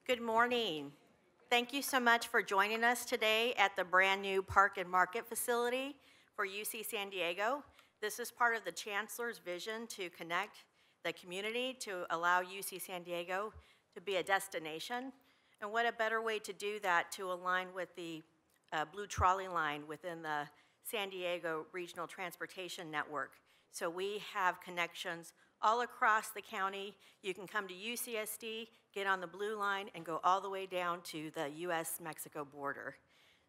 Good morning. Thank you so much for joining us today at the brand new Park and Market facility for UC San Diego. This is part of the Chancellor's vision to connect the community to allow UC San Diego to be a destination. And what a better way to do that to align with the blue trolley line within the San Diego Regional Transportation Network. So we have connections all across the county. You can come to UCSD, get on the blue line, and go all the way down to the US-Mexico border.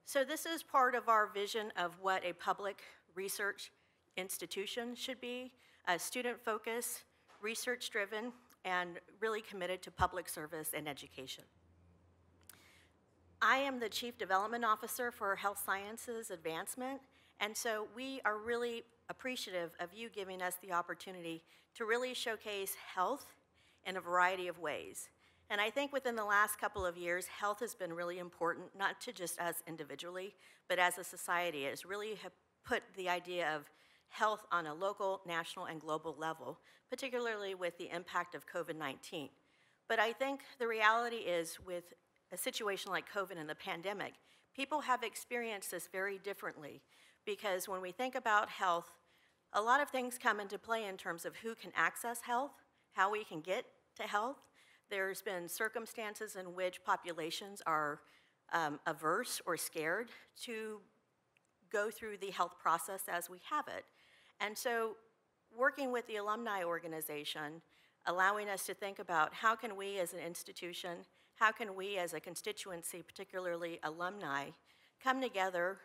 So this is part of our vision of what a public research institution should be, student-focused, research-driven, and really committed to public service and education. I am the Chief Development Officer for Health Sciences Advancement, and so we are really appreciative of you giving us the opportunity to really showcase health in a variety of ways. And I think within the last couple of years, health has been really important, not to just us individually, but as a society. It has really put the idea of health on a local, national, and global level, particularly with the impact of COVID-19. But I think the reality is with a situation like COVID and the pandemic, people have experienced this very differently, because when we think about health, a lot of things come into play in terms of who can access health, how we can get to health. There's been circumstances in which populations are averse or scared to go through the health process as we have it. And so working with the Alumni organization, allowing us to think about how can we as an institution, how can we as a constituency, particularly alumni, come together,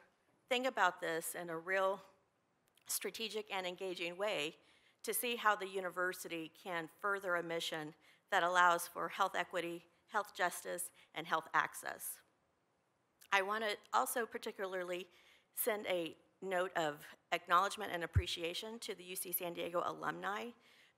think about this in a real strategic and engaging way to see how the university can further a mission that allows for health equity, health justice, and health access. I want to also particularly send a note of acknowledgement and appreciation to the UC San Diego alumni.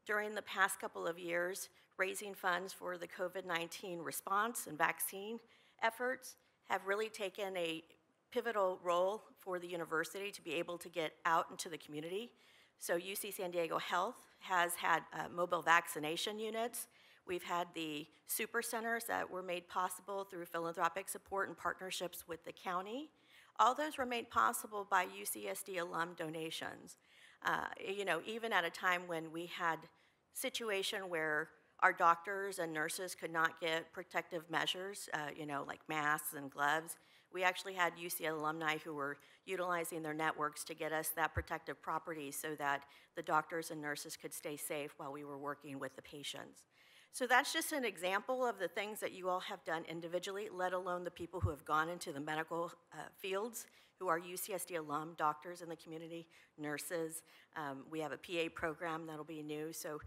During the past couple of years, raising funds for the COVID-19 response and vaccine efforts have really taken a pivotal role for the university to be able to get out into the community. So UC San Diego Health has had mobile vaccination units. We've had the super centers that were made possible through philanthropic support and partnerships with the county. All those were made possible by UCSD alum donations. Even at a time when we had situation where our doctors and nurses could not get protective measures, like masks and gloves, we actually had UC alumni who were utilizing their networks to get us that protective property so that the doctors and nurses could stay safe while we were working with the patients. So that's just an example of the things that you all have done individually, let alone the people who have gone into the medical fields, who are UCSD alum, doctors in the community, nurses. We have a PA program that'll be new. So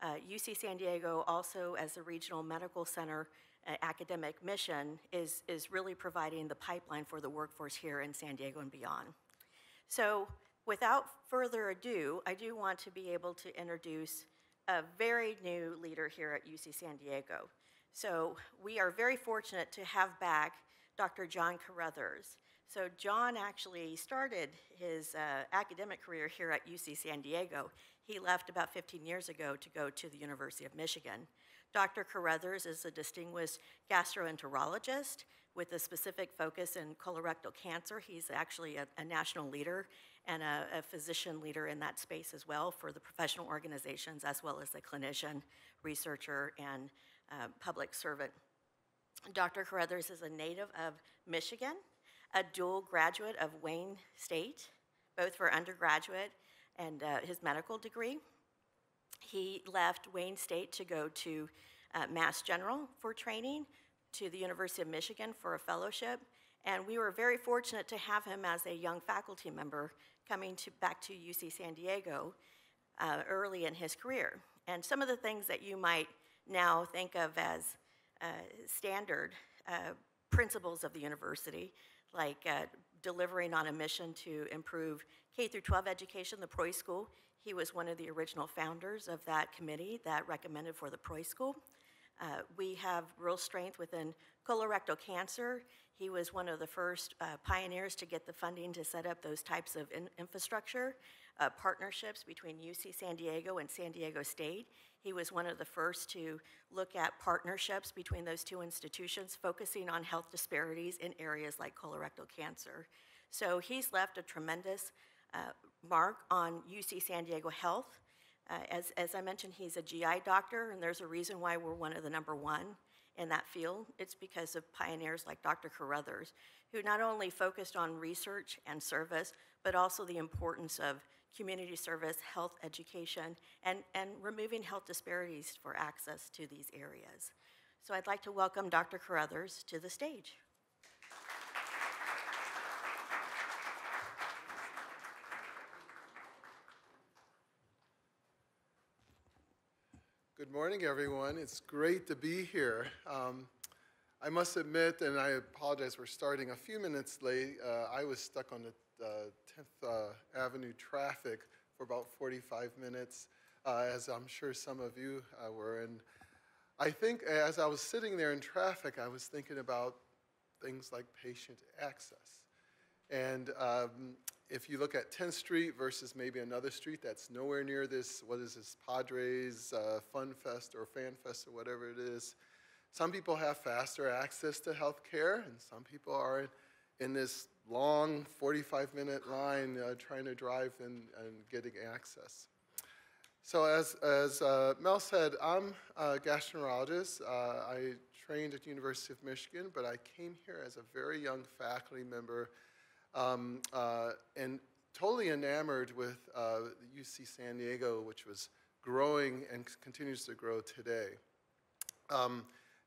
UC San Diego also, as a regional medical center, academic mission is really providing the pipeline for the workforce here in San Diego and beyond. So without further ado, I do want to be able to introduce a very new leader here at UC San Diego. So we are very fortunate to have back Dr. John Carethers. So John actually started his academic career here at UC San Diego. He left about 15 years ago to go to the University of Michigan. Dr. Carethers is a distinguished gastroenterologist with a specific focus in colorectal cancer. He's actually a national leader and a physician leader in that space as well for the professional organizations, as well as a clinician, researcher, and public servant. Dr. Carethers is a native of Michigan, a dual graduate of Wayne State, both for undergraduate and his medical degree. He left Wayne State to go to Mass General for training, to the University of Michigan for a fellowship, and we were very fortunate to have him as a young faculty member coming back to UC San Diego early in his career. And some of the things that you might now think of as standard principles of the university, like delivering on a mission to improve K-12 education, the Proy School. He was one of the original founders of that committee that recommended for the Proy School. We have real strength within colorectal cancer. He was one of the first pioneers to get the funding to set up those types of infrastructure. partnerships between UC San Diego and San Diego State. He was one of the first to look at partnerships between those two institutions, focusing on health disparities in areas like colorectal cancer. So he's left a tremendous mark on UC San Diego Health. As I mentioned, he's a GI doctor, and there's a reason why we're one of the #1 in that field. It's because of pioneers like Dr. Carethers, who not only focused on research and service, but also the importance of community service, health education, and removing health disparities for access to these areas. So I'd like to welcome Dr. Carethers to the stage. Good morning, everyone. It's great to be here. I must admit, and I apologize, we're starting a few minutes late. I was stuck on the 10th Avenue traffic for about 45 minutes, as I'm sure some of you were. And I think as I was sitting there in traffic, I was thinking about things like patient access. And if you look at 10th Street versus maybe another street that's nowhere near this, what is this, Padres Fun Fest or Fan Fest or whatever it is, some people have faster access to health care, and some people are in this long 45-minute line trying to drive and getting access. So as Mel said, I'm a gastroenterologist. I trained at the University of Michigan, but I came here as a very young faculty member and totally enamored with UC San Diego, which was growing and continues to grow today.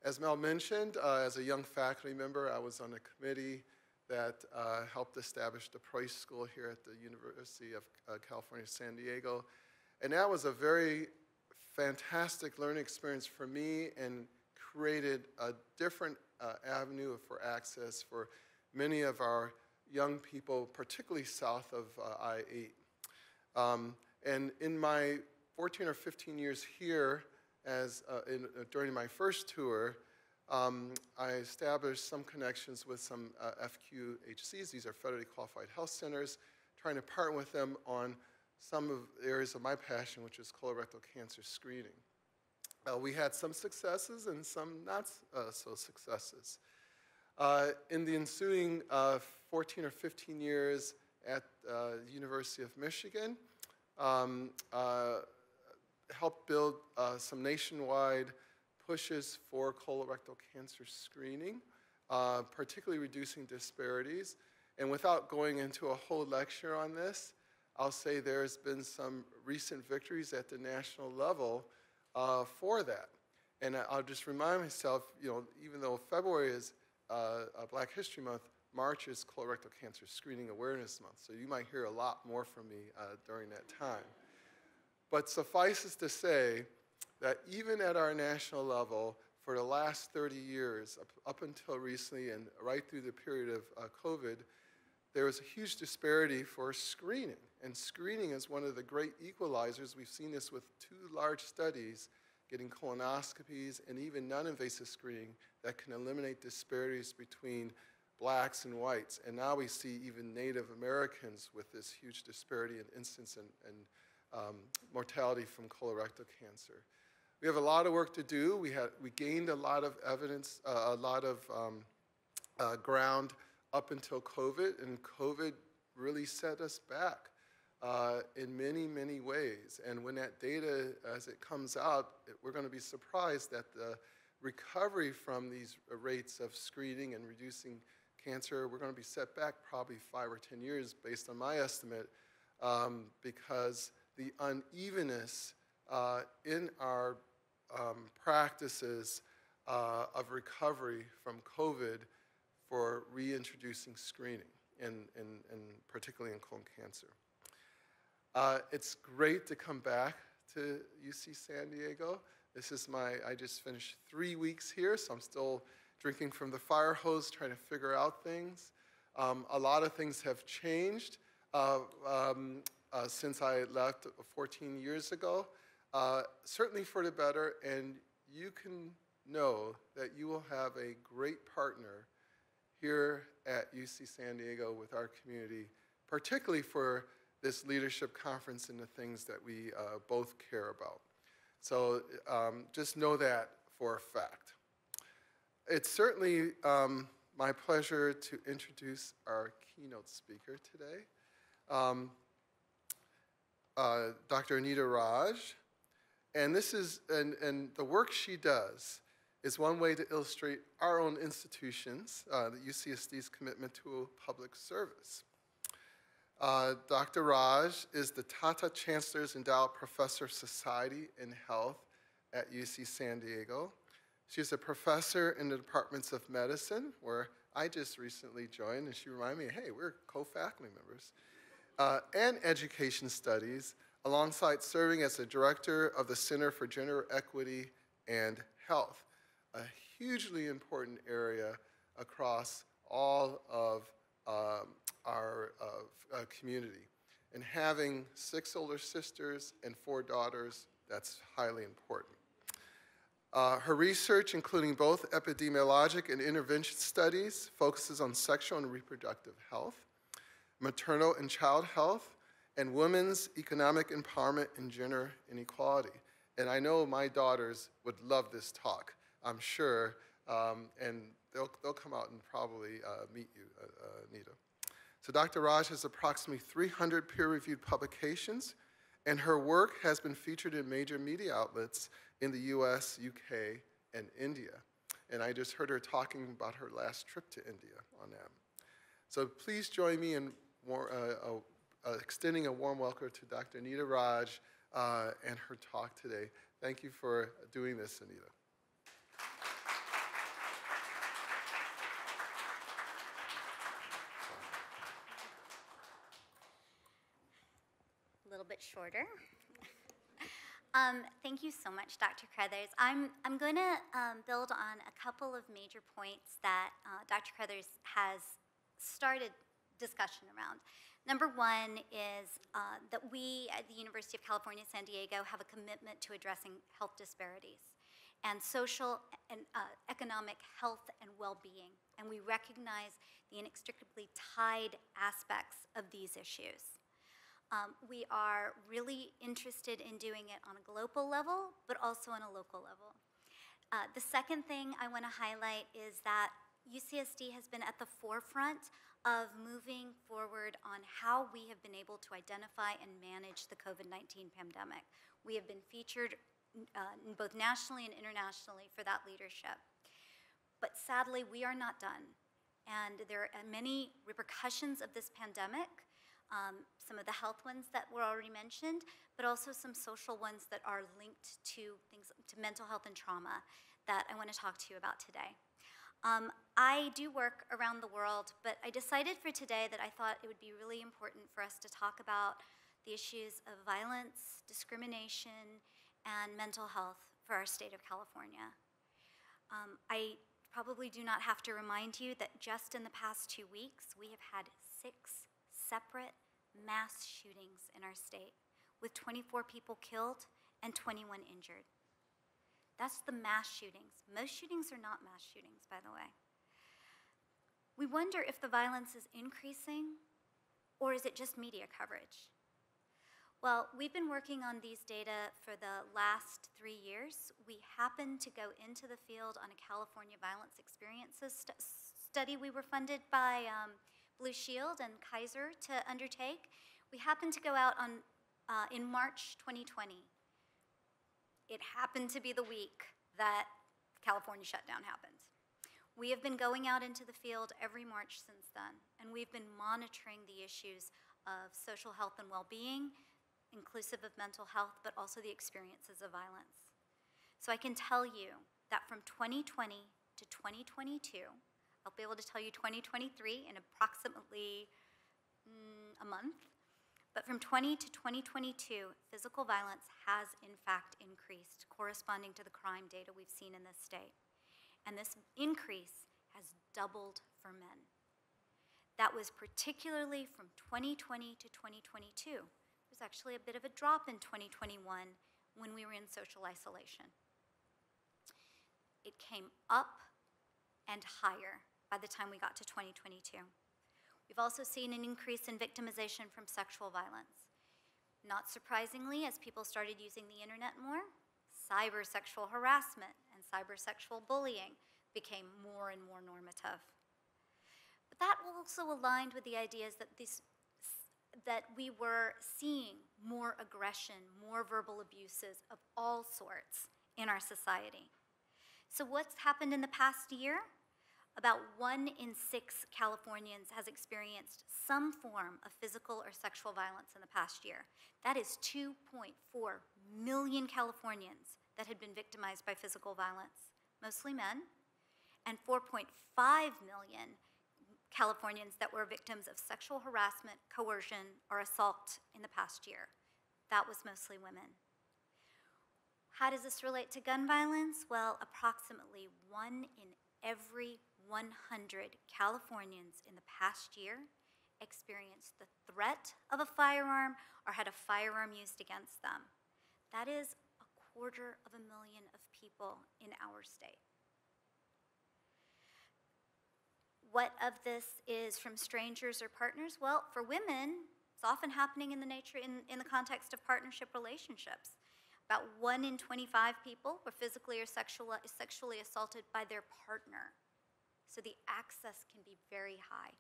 As Mel mentioned, as a young faculty member, I was on a committee that helped establish the Price School here at the University of California, San Diego. And that was a very fantastic learning experience for me and created a different avenue for access for many of our young people, particularly south of I-8. And in my 14 or 15 years here, during my first tour, I established some connections with some FQHCs. These are federally qualified health centers, trying to partner with them on some of the areas of my passion, which is colorectal cancer screening. We had some successes and some not so successes. In the ensuing 14 or 15 years at the University of Michigan, helped build some nationwide pushes for colorectal cancer screening, particularly reducing disparities. And without going into a whole lecture on this, I'll say there's been some recent victories at the national level for that. And I'll just remind myself, even though February is Black History Month, March is Colorectal Cancer Screening Awareness Month. So you might hear a lot more from me during that time. But suffices to say that even at our national level, for the last 30 years, up until recently and right through the period of COVID, there was a huge disparity for screening. And screening is one of the great equalizers. We've seen this with 2 large studies, getting colonoscopies and even non-invasive screening that can eliminate disparities between blacks and whites. And now we see even Native Americans with this huge disparity in incidence and mortality from colorectal cancer. We have a lot of work to do. We gained a lot of evidence, a lot of ground up until COVID, and COVID really set us back in many, many ways. And when that data, as it comes out, we're going to be surprised that the recovery from these rates of screening and reducing cancer, we're going to be set back probably 5 or 10 years based on my estimate, because the unevenness in our practices of recovery from COVID for reintroducing screening, and particularly in colon cancer. It's great to come back to UC San Diego. This is I just finished 3 weeks here, so I'm still drinking from the fire hose, trying to figure out things. A lot of things have changed since I left 14 years ago, certainly for the better, and you can know that you will have a great partner here at UC San Diego with our community, particularly for this leadership conference into things that we both care about. So just know that for a fact. It's certainly my pleasure to introduce our keynote speaker today, Dr. Anita Raj. And this is, and the work she does is one way to illustrate our own institutions, the UCSD's commitment to public service. Dr. Raj is the Tata Chancellor's Endowed Professor of Society and Health at UC San Diego. She's a professor in the departments of medicine, where I just recently joined, and she reminded me, hey, we're co-faculty members, and education studies, alongside serving as the director of the Center for Gender Equity and Health, a hugely important area across all of our community. And having 6 older sisters and 4 daughters, that's highly important. Her research, including both epidemiologic and intervention studies, focuses on sexual and reproductive health, maternal and child health, and women's economic empowerment and gender inequality. And I know my daughters would love this talk, I'm sure, and they'll come out and probably meet you, Anita. So Dr. Raj has approximately 300 peer-reviewed publications, and her work has been featured in major media outlets in the US, UK, and India. And I just heard her talking about her last trip to India on that. So please join me in extending a warm welcome to Dr. Anita Raj and her talk today. Thank you for doing this, Anita. A little bit shorter. Thank you so much, Dr. Carethers. I'm going to build on a couple of major points that Dr. Carethers has started discussion around. Number one is that we at the University of California, San Diego have a commitment to addressing health disparities and social and economic health and well-being. And we recognize the inextricably tied aspects of these issues. We are really interested in doing it on a global level, but also on a local level. The second thing I want to highlight is that UCSD has been at the forefront of moving forward on how we have been able to identify and manage the COVID-19 pandemic. We have been featured both nationally and internationally for that leadership. But sadly, we are not done. And there are many repercussions of this pandemic, some of the health ones that were already mentioned, but also some social ones that are linked to things, to mental health and trauma that I want to talk to you about today. I do work around the world, but I decided for today that I thought it would be really important for us to talk about the issues of violence, discrimination, and mental health for our state of California. I probably do not have to remind you that just in the past 2 weeks, we have had 6 separate mass shootings in our state, with 24 people killed and 21 injured. That's the mass shootings. Most shootings are not mass shootings, by the way. We wonder if the violence is increasing, or is it just media coverage? Well, we've been working on these data for the last 3 years. We happened to go into the field on a California violence experiences study we were funded by Blue Shield and Kaiser to undertake. We happened to go out on, in March 2020. It happened to be the week that California shutdown happened. We have been going out into the field every March since then, and we've been monitoring the issues of social health and well-being, inclusive of mental health, but also the experiences of violence. So I can tell you that from 2020 to 2022, I'll be able to tell you 2023 in approximately a month, but from 20 to 2022, physical violence has in fact increased, corresponding to the crime data we've seen in this state. And this increase has doubled for men. That was particularly from 2020 to 2022. There's actually a bit of a drop in 2021 when we were in social isolation. It came up and higher by the time we got to 2022. We've also seen an increase in victimization from sexual violence. Not surprisingly, as people started using the internet more, cybersexual harassment and cybersexual bullying became more and more normative. But that also aligned with the ideas that we were seeing more aggression, more verbal abuses of all sorts in our society. So what's happened in the past year? About 1 in 6 Californians has experienced some form of physical or sexual violence in the past year. That is 2.4 million Californians that had been victimized by physical violence, mostly men, and 4.5 million Californians that were victims of sexual harassment, coercion, or assault in the past year. That was mostly women. How does this relate to gun violence? Well, approximately 1 in every 100 Californians in the past year experienced the threat of a firearm or had a firearm used against them. That is 250,000 of people in our state. What of this is from strangers or partners? Well, for women, it's often happening in the context of partnership relationships. About 1 in 25 people were physically or sexually assaulted by their partner. So the access can be very high.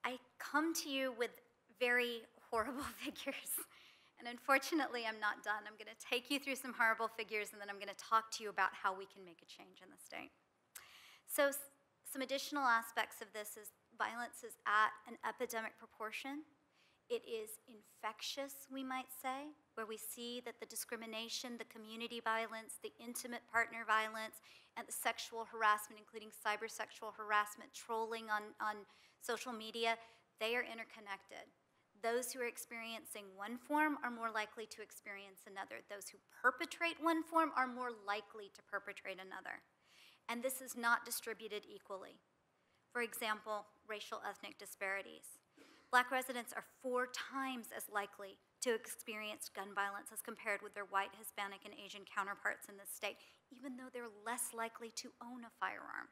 I come to you with very horrible figures. And unfortunately, I'm not done. I'm going to take you through some horrible figures, and then I'm going to talk to you about how we can make a change in the state. So some additional aspects of this is violence is at an epidemic proportion. It is infectious, we might say, where we see that the discrimination, the community violence, the intimate partner violence, and the sexual harassment, including cybersexual harassment, trolling on social media, they are interconnected. Those who are experiencing one form are more likely to experience another. Those who perpetrate one form are more likely to perpetrate another. And this is not distributed equally. For example, racial ethnic disparities. Black residents are 4 times as likely to experience gun violence as compared with their white, Hispanic, and Asian counterparts in this state, even though they're less likely to own a firearm.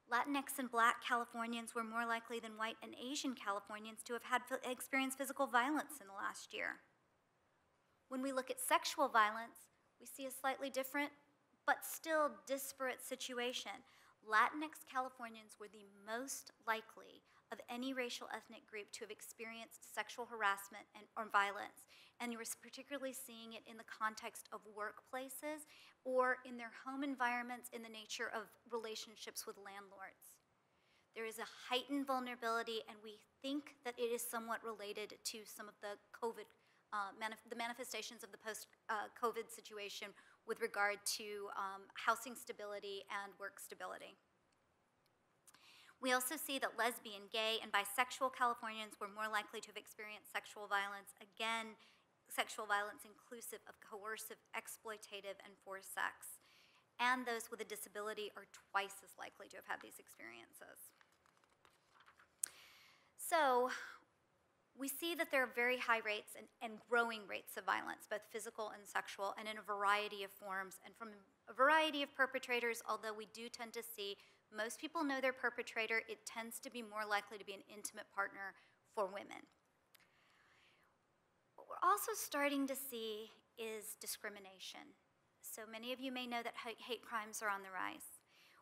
Latinx and Black Californians were more likely than white and Asian Californians to have experienced physical violence in the last year. When we look at sexual violence, we see a slightly different but still disparate situation. Latinx Californians were the most likely of any racial ethnic group to have experienced sexual harassment or violence. And you were particularly seeing it in the context of workplaces or in their home environments in the nature of relationships with landlords. There is a heightened vulnerability, and we think that it is somewhat related to some of the COVID, the manifestations of the post-COVID situation with regard to housing stability and work stability. We also see that lesbian, gay, and bisexual Californians were more likely to have experienced sexual violence. Again, sexual violence inclusive of coercive, exploitative, and forced sex. And those with a disability are twice as likely to have had these experiences. So we see that there are very high rates and growing rates of violence, both physical and sexual, and in a variety of forms, and from a variety of perpetrators, although we do tend to see most people know their perpetrator, it tends to be more likely to be an intimate partner for women. What we're also starting to see is discrimination. So many of you may know that hate crimes are on the rise.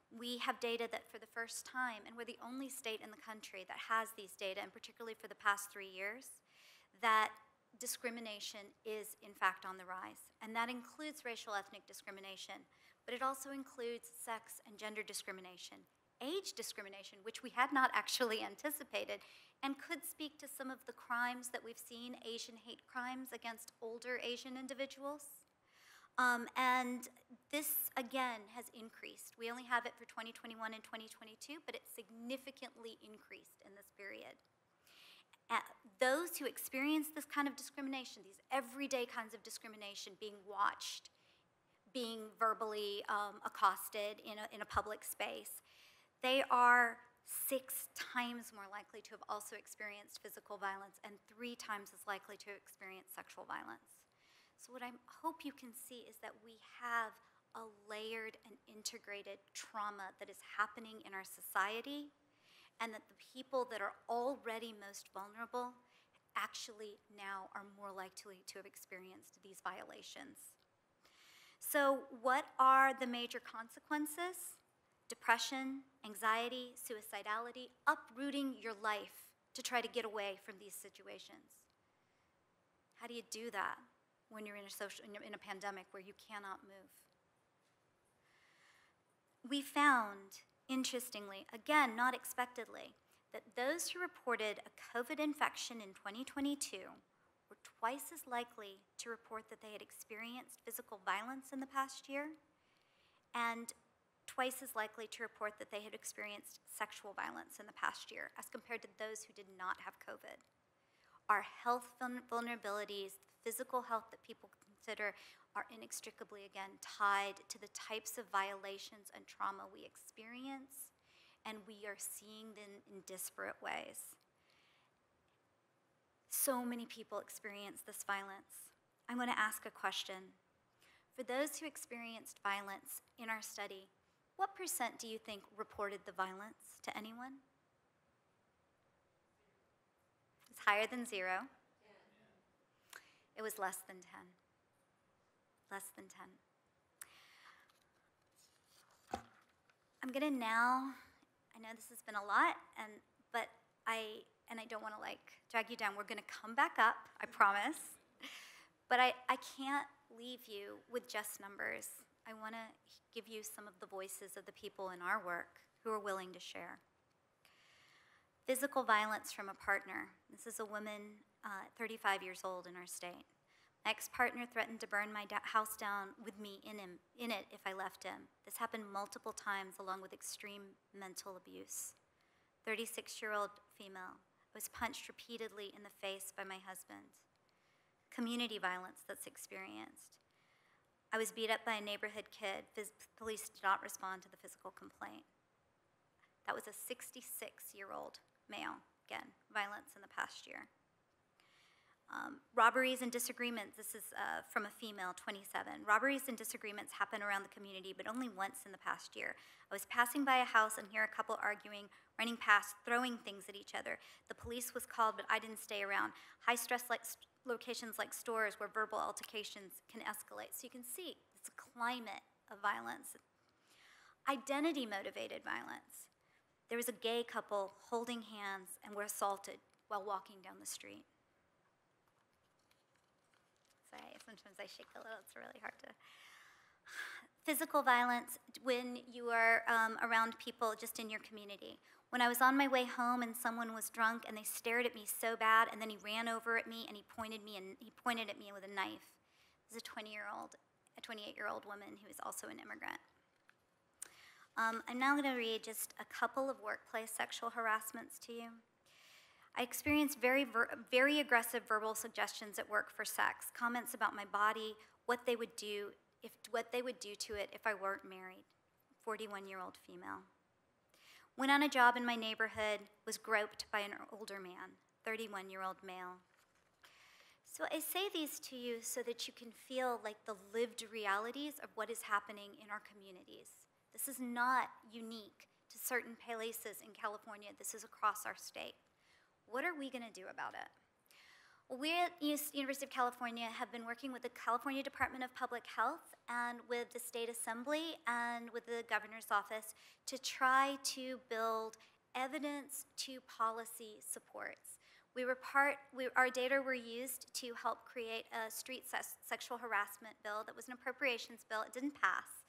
We have data that for the first time, and we're the only state in the country that has these data, and particularly for the past 3 years, that discrimination is in fact on the rise. And that includes racial ethnic discrimination, but it also includes sex and gender discrimination, age discrimination, which we had not actually anticipated, and could speak to some of the crimes that we've seen, Asian hate crimes against older Asian individuals. And this, again, has increased. We only have it for 2021 and 2022, but it's significantly increased in this period. Those who experience this kind of discrimination, these everyday kinds of discrimination, being watched, being verbally accosted in a public space, they are 6 times more likely to have also experienced physical violence and 3 times as likely to experience sexual violence. So what I hope you can see is that we have a layered and integrated trauma that is happening in our society and that the people that are already most vulnerable actually now are more likely to have experienced these violations. So what are the major consequences? Depression, anxiety, suicidality, uprooting your life to try to get away from these situations. How do you do that when you're in a pandemic where you cannot move? We found, interestingly, again, not expectedly, that those who reported a COVID infection in 2022 were twice as likely to report that they had experienced physical violence in the past year, and twice as likely to report that they had experienced sexual violence in the past year as compared to those who did not have COVID. Our health vulnerabilities, the physical health that people consider, are inextricably, again, tied to the types of violations and trauma we experience, and we are seeing them in disparate ways. So many people experience this violence. I'm going to ask a question. For those who experienced violence in our study, what % do you think reported the violence to anyone? It's higher than 0. It was less than 10. Less than 10. I'm gonna now, I know this has been a lot, but I don't wanna drag you down. We're gonna come back up, I promise. But I can't leave you with just numbers. I want to give you some of the voices of the people in our work who are willing to share. Physical violence from a partner. This is a woman, 35 years old in our state. My ex-partner threatened to burn my house down with me in it if I left him. This happened multiple times along with extreme mental abuse. 36-year-old female. I was punched repeatedly in the face by my husband. Community violence that's experienced. I was beat up by a neighborhood kid. Police did not respond to the physical complaint. That was a 66-year-old male. Again, violence in the past year. Robberies and disagreements. This is from a female, 27. Robberies and disagreements happen around the community, but only once in the past year. I was passing by a house and hear a couple arguing, running past, throwing things at each other. The police was called, but I didn't stay around. High-stress locations like stores where verbal altercations can escalate. So you can see it's a climate of violence. Identity-motivated violence. There was a gay couple holding hands and were assaulted while walking down the street. Sorry, sometimes I shake a little, it's really hard to. Physical violence when you are around people just in your community. When I was on my way home and someone was drunk and they stared at me so bad and then he ran over at me and he pointed at me with a knife. This is a 28-year-old woman who is also an immigrant. I'm now going to read just a couple of workplace sexual harassments to you. I experienced very aggressive verbal suggestions at work for sex, comments about my body, what they would do to it if I weren't married. 41-year-old female. Went on a job in my neighborhood, was groped by an older man, 31-year-old male. So I say these to you so that you can feel like the lived realities of what is happening in our communities. This is not unique to certain places in California. This is across our state. What are we going to do about it? Well, we at University of California have been working with the California Department of Public Health and with the State Assembly and with the Governor's Office to try to build evidence to policy supports. Our data were used to help create a street sexual harassment bill that was an appropriations bill. It didn't pass.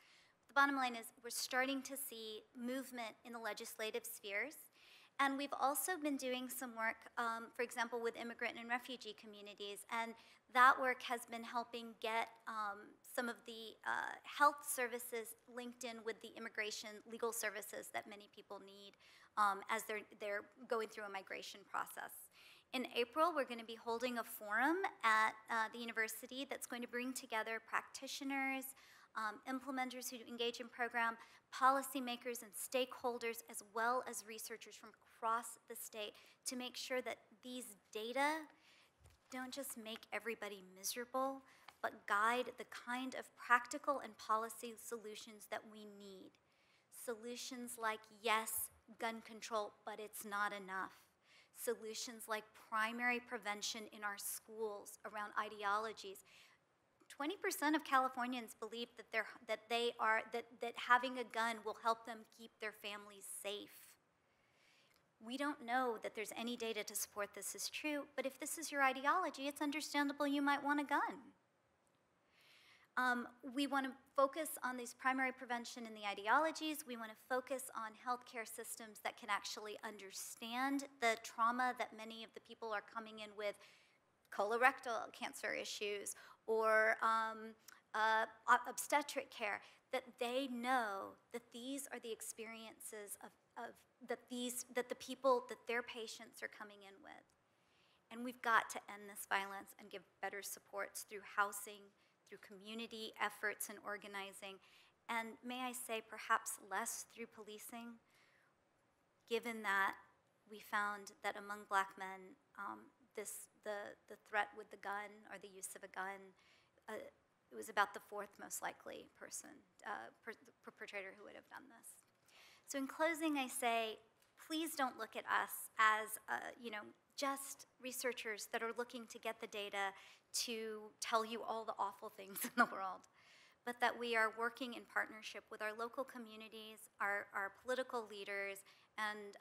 The bottom line is we're starting to see movement in the legislative spheres. And we've also been doing some work, for example, with immigrant and refugee communities, and that work has been helping get some of the health services linked in with the immigration legal services that many people need as they're going through a migration process. In April, we're going to be holding a forum at the university that's going to bring together practitioners, implementers who engage in program, policymakers and stakeholders, as well as researchers from across the state to make sure that these data don't just make everybody miserable, but guide the kind of practical and policy solutions that we need. Solutions like, yes, gun control, but it's not enough. Solutions like primary prevention in our schools around ideologies. 20% of Californians believe that having a gun will help them keep their families safe. We don't know that there's any data to support this is true, but if this is your ideology, it's understandable you might want a gun. We want to focus on these primary prevention in the ideologies. We want to focus on healthcare systems that can actually understand the trauma that many of the people are coming in with, colorectal cancer issues or obstetric care, that they know that these are the experiences that the people, that their patients are coming in with. And we've got to end this violence and give better supports through housing, through community efforts and organizing, and may I say perhaps less through policing, given that we found that among Black men, the threat with the gun or the use of a gun, it was about the fourth most likely perpetrator who would have done this. So in closing, I say, please don't look at us as just researchers that are looking to get the data to tell you all the awful things in the world, but that we are working in partnership with our local communities, our political leaders, and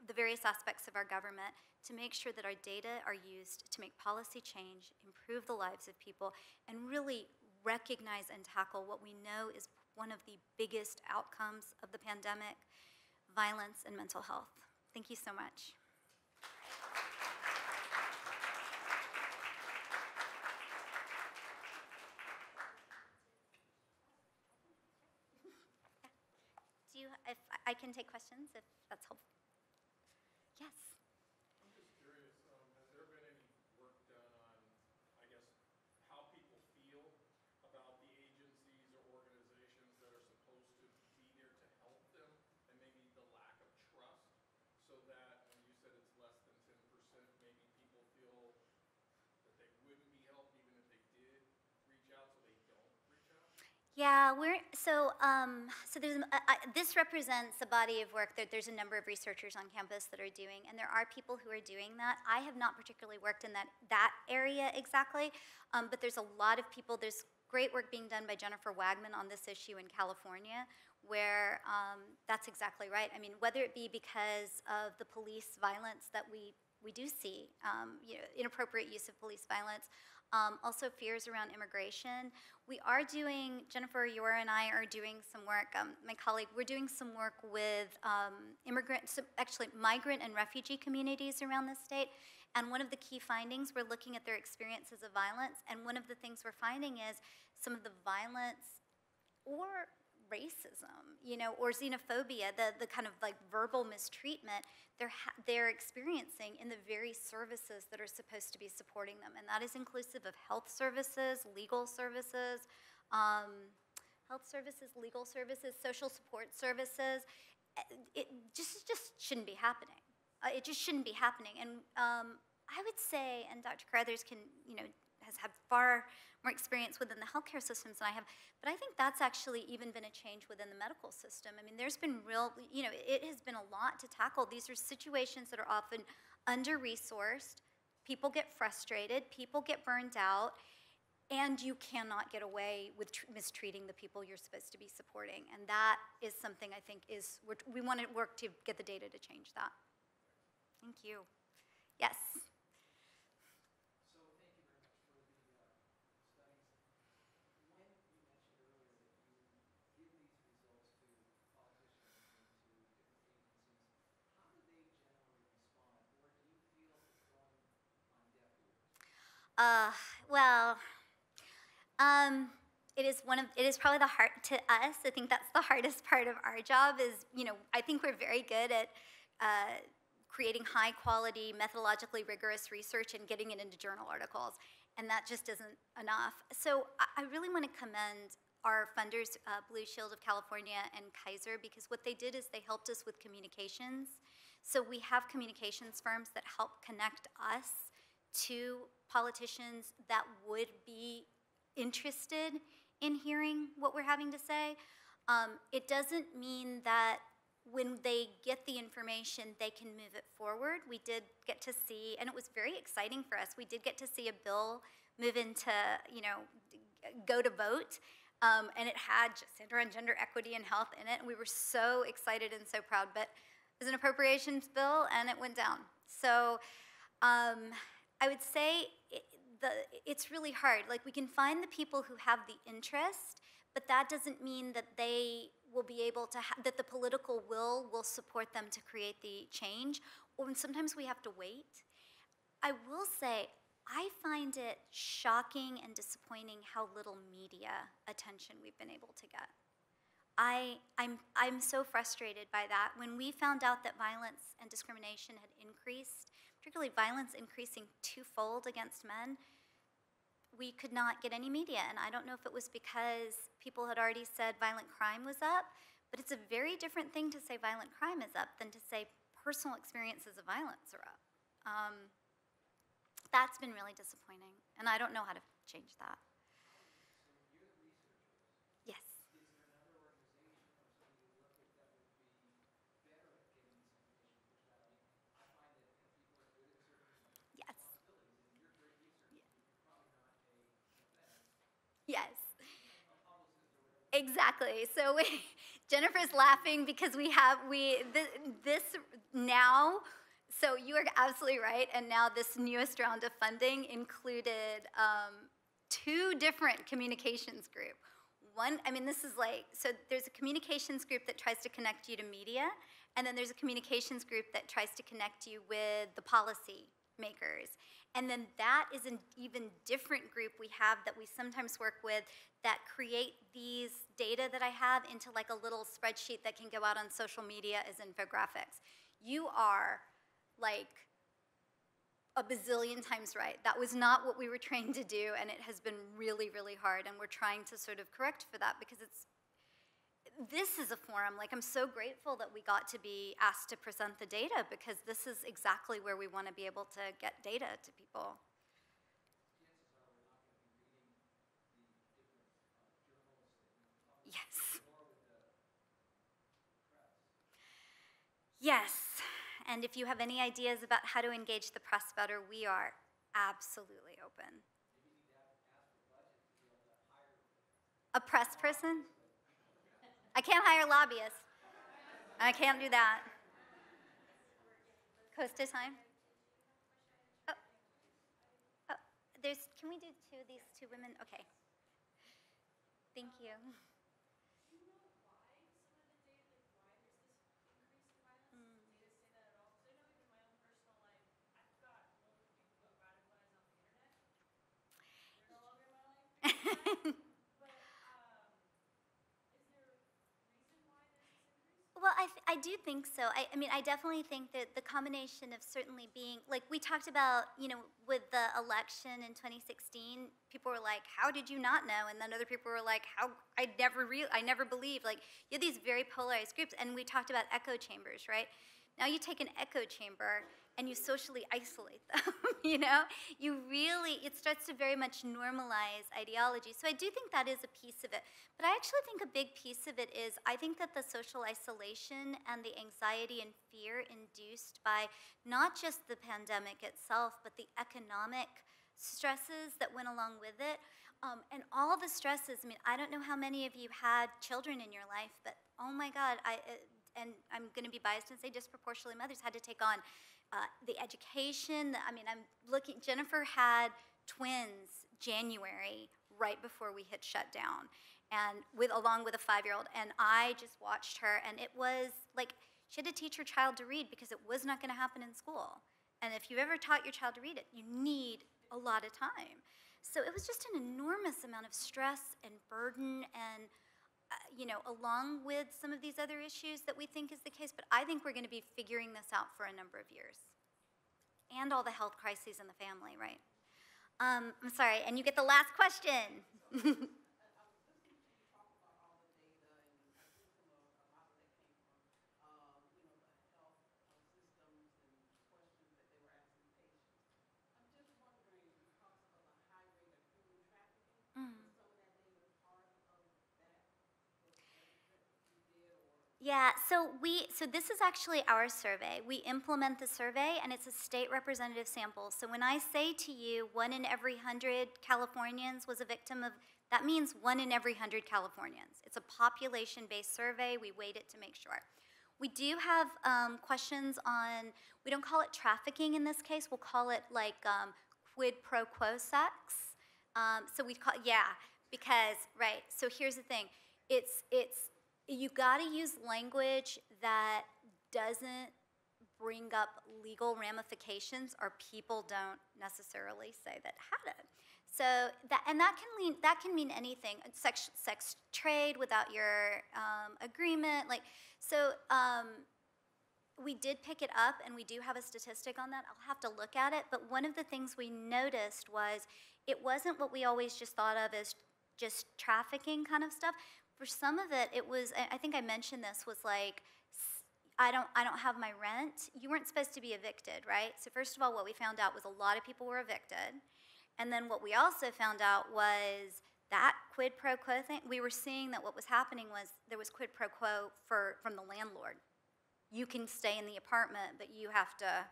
the various aspects of our government to make sure that our data are used to make policy change, improve the lives of people, and really recognize and tackle what we know is one of the biggest outcomes of the pandemic, violence and mental health. Thank you so much. If I can take questions, if that's helpful. Yes. I'm just curious, has there been any work done on, I guess, how people feel about the agencies or organizations that are supposed to be there to help them, and maybe the lack of trust, so that, when you said it's less than 10%, maybe people feel that they wouldn't be helped even if they did reach out, so they don't reach out? Yeah, this represents a body of work that there's a number of researchers on campus that are doing, and there are people who are doing that. I have not particularly worked in that area exactly, but there's a lot of people. There's great work being done by Jennifer Wagman on this issue in California, where that's exactly right. I mean, whether it be because of the police violence that we do see, inappropriate use of police violence, also fears around immigration. We are doing, Jennifer, Yora and I are doing some work, my colleague, we're doing some work with migrant and refugee communities around the state. And one of the key findings, we're looking at their experiences of violence, and one of the things we're finding is some of the violence or racism, or xenophobia, the kind of like verbal mistreatment they're experiencing in the very services that are supposed to be supporting them. And that is inclusive of health services, legal services, social support services. It just shouldn't be happening. It just shouldn't be happening. And I would say, and Dr. Carethers has had far more experience within the healthcare systems than I have, but I think that's actually even been a change within the medical system. I mean, there's been it has been a lot to tackle. These are situations that are often under-resourced. People get frustrated, people get burned out, and you cannot get away with mistreating the people you're supposed to be supporting. And that is something I think we want to work to get the data to change that. Thank you. Yes. It is probably to us, I think that's the hardest part of our job is, I think we're very good at creating high quality, methodologically rigorous research and getting it into journal articles, and that just isn't enough. So I really want to commend our funders, Blue Shield of California and Kaiser, because what they did is they helped us with communications. So we have communications firms that help connect us to politicians that would be interested in hearing what we're having to say. It doesn't mean that when they get the information, they can move it forward. We did get to see, and it was very exciting for us, we did get to see a bill move into, go to vote, and it had gender and gender equity and health in it, and we were so excited and so proud, but it was an appropriations bill, and it went down. So I would say it's really hard. Like, we can find the people who have the interest, but that doesn't mean that they will be able to, that the political will support them to create the change, or sometimes we have to wait. I will say, I find it shocking and disappointing how little media attention we've been able to get. I'm so frustrated by that. When we found out that violence and discrimination had increased, particularly violence increasing twofold against men, we could not get any media. And I don't know if it was because people had already said violent crime was up, but it's a very different thing to say violent crime is up than to say personal experiences of violence are up. That's been really disappointing, and I don't know how to change that. Yes. Yes. Yes. Exactly. So Jennifer's laughing because this now. So you are absolutely right. And now this newest round of funding included 2 different communications group. One, I mean, this is like, so there's a communications group that tries to connect you to media, and then there's a communications group that tries to connect you with the policy makers. And then that is an even different group we have that we sometimes work with that create these data that I have into like a little spreadsheet that can go out on social media as infographics. You are like a bazillion times right. That was not what we were trained to do, and it has been really, really hard, and we're trying to sort of correct for that because this is a forum, like I'm so grateful that we got to be asked to present the data because this is exactly where we want to be able to get data to people. Yes. Yes, and if you have any ideas about how to engage the press better, we are absolutely open. A press person? I can't hire lobbyists. I can't do that. Costa time? Oh, can we do these 2 women? Okay. Thank you. Well, I do think so. I mean, I definitely think that the combination of certainly being, like we talked about, with the election in 2016, people were like, how did you not know? And then other people were like, I never believed. Like, you have these very polarized groups, and we talked about echo chambers, right? Now you take an echo chamber and you socially isolate them, it starts to very much normalize ideology. So I do think that is a piece of it. But I actually think a big piece of it is, I think that the social isolation and the anxiety and fear induced by not just the pandemic itself, but the economic stresses that went along with it, and all the stresses. I mean, I don't know how many of you had children in your life, but oh my God, and I'm going to be biased and say disproportionately mothers had to take on the education. I mean, Jennifer had twins January right before we hit shutdown, and along with a 5-year-old, and I just watched her, and it was like she had to teach her child to read because it was not going to happen in school. And if you've ever taught your child to read it, you need a lot of time. So it was just an enormous amount of stress and burden and along with some of these other issues that we think is the case, but I think we're going to be figuring this out for a number of years. And all the health crises in the family, right? I'm sorry, and you get the last question. Yeah, so this is actually our survey. We implement the survey, and it's a state representative sample. So when I say to you 1 in every 100 Californians was a victim of, that means 1 in every 100 Californians. It's a population-based survey. We weight it to make sure. We do have questions on, we don't call it trafficking in this case, we'll call it like quid pro quo sex. So we call, yeah, because, right, so here's the thing. You gotta use language that doesn't bring up legal ramifications, or people don't necessarily say that had it. So that can mean anything. Sex trade without your agreement, like so. We did pick it up, and we do have a statistic on that. I'll have to look at it. But one of the things we noticed was it wasn't what we always just thought of as just trafficking kind of stuff. For some of it, it was, I think I mentioned this, was like, I don't have my rent. You weren't supposed to be evicted, right? So first of all, what we found out was a lot of people were evicted. And then what we also found out was that quid pro quo thing, we were seeing that what was happening was there was quid pro quo from the landlord. You can stay in the apartment, but you have to.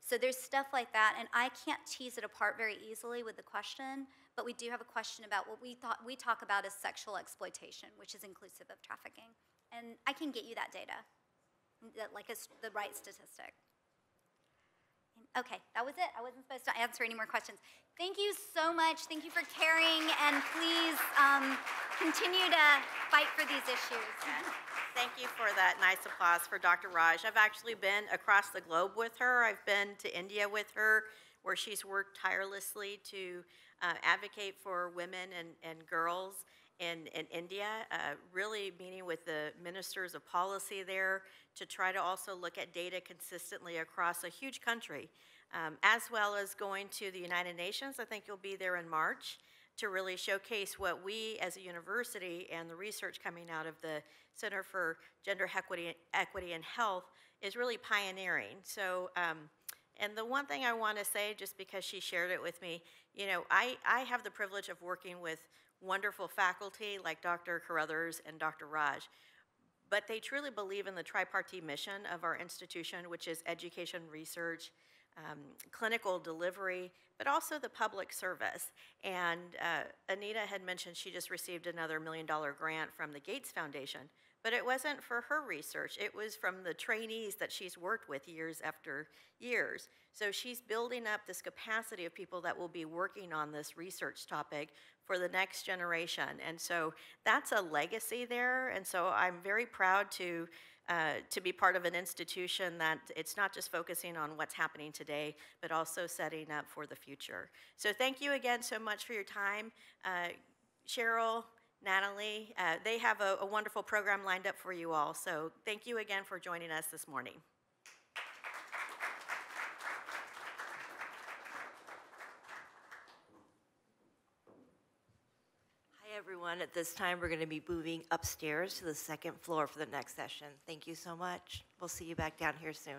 So there's stuff like that, and I can't tease it apart very easily with the question, but we do have a question about what we talk about as sexual exploitation, which is inclusive of trafficking. And I can get you that data, like the right statistic. Okay, that was it. I wasn't supposed to answer any more questions. Thank you so much. Thank you for caring, and please continue to fight for these issues. Thank you for that nice applause for Dr. Raj. I've actually been across the globe with her. I've been to India with her, where she's worked tirelessly to advocate for women and girls in India, really meeting with the ministers of policy there to try to also look at data consistently across a huge country, as well as going to the United Nations. I think you'll be there in March to really showcase what we as a university and the research coming out of the Center for Gender Equity and Health is really pioneering. So, and the one thing I want to say, just because she shared it with me, you know, I have the privilege of working with wonderful faculty like Dr. Carethers and Dr. Raj, but they truly believe in the tripartite mission of our institution, which is education, research, clinical delivery, but also the public service. And Anita had mentioned she just received another $1 million grant from the Gates Foundation, but it wasn't for her research. It was from the trainees that she's worked with years after years. So she's building up this capacity of people that will be working on this research topic for the next generation. And so that's a legacy there. And so I'm very proud to be part of an institution that it's not just focusing on what's happening today, but also setting up for the future. So thank you again so much for your time. Cheryl, Natalie, they have a wonderful program lined up for you all. So thank you again for joining us this morning. Hi, everyone. At this time, we're going to be moving upstairs to the second floor for the next session. Thank you so much. We'll see you back down here soon.